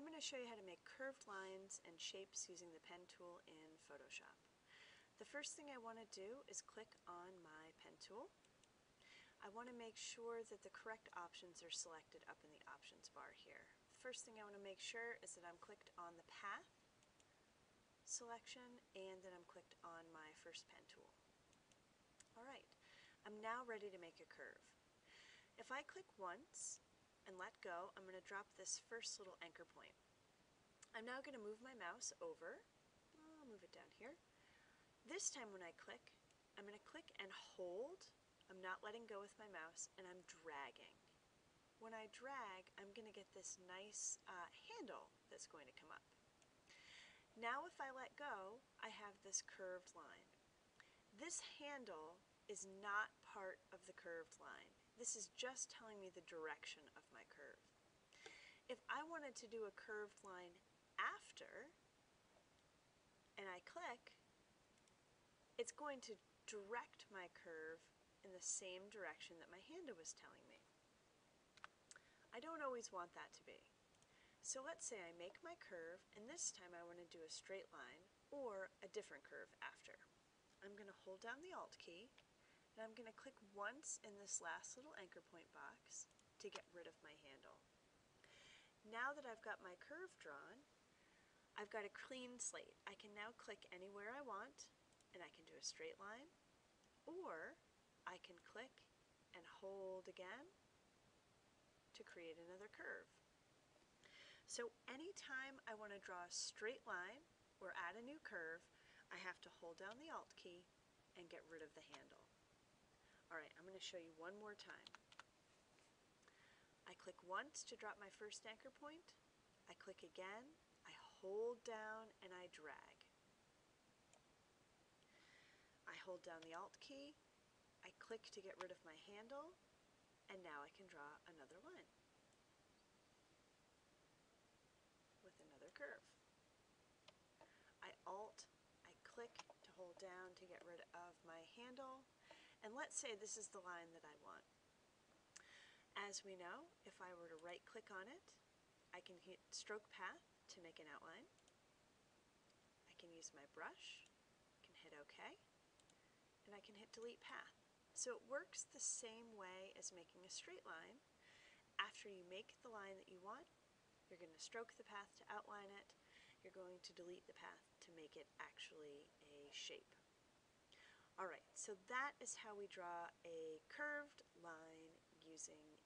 I'm going to show you how to make curved lines and shapes using the pen tool in Photoshop. The first thing I want to do is click on my pen tool. I want to make sure that the correct options are selected up in the options bar here. The first thing I want to make sure is that I'm clicked on the path selection and that I'm clicked on my first pen tool. Alright, I'm now ready to make a curve. If I click once and let go, I'm going to drop this first little anchor point. I'm now going to move my mouse over. I'll move it down here. This time when I click, I'm going to click and hold. I'm not letting go with my mouse, and I'm dragging. When I drag, I'm going to get this nice handle that's going to come up. Now if I let go, I have this curved line. This handle is not part of the curved line. This is just telling me the direction of my curve. If I wanted to do a curved line after, and I click, it's going to direct my curve in the same direction that my handle was telling me. I don't always want that to be. So let's say I make my curve, and this time I want to do a straight line or a different curve after. I'm going to hold down the Alt key, and I'm going to click once in this last little anchor point box to get rid of my handle. Now that I've got my curve drawn, I've got a clean slate. I can now click anywhere I want, and I can do a straight line, or I can click and hold again to create another curve. So anytime I want to draw a straight line or add a new curve, I have to hold down the Alt key and get rid of the handle. Alright, I'm going to show you one more time. I click once to drop my first anchor point. I click again, I hold down, and I drag. I hold down the Alt key, I click to get rid of my handle, and now I can draw another line with another curve. I Alt, I click to hold down to get rid of my handle, and let's say this is the line that I want. As we know, if I were to right click on it, I can hit stroke path to make an outline. I can use my brush, I can hit OK, and I can hit delete path. So it works the same way as making a straight line. After you make the line that you want, you're going to stroke the path to outline it. You're going to delete the path to make it actually a shape. Alright, so that is how we draw a curved line using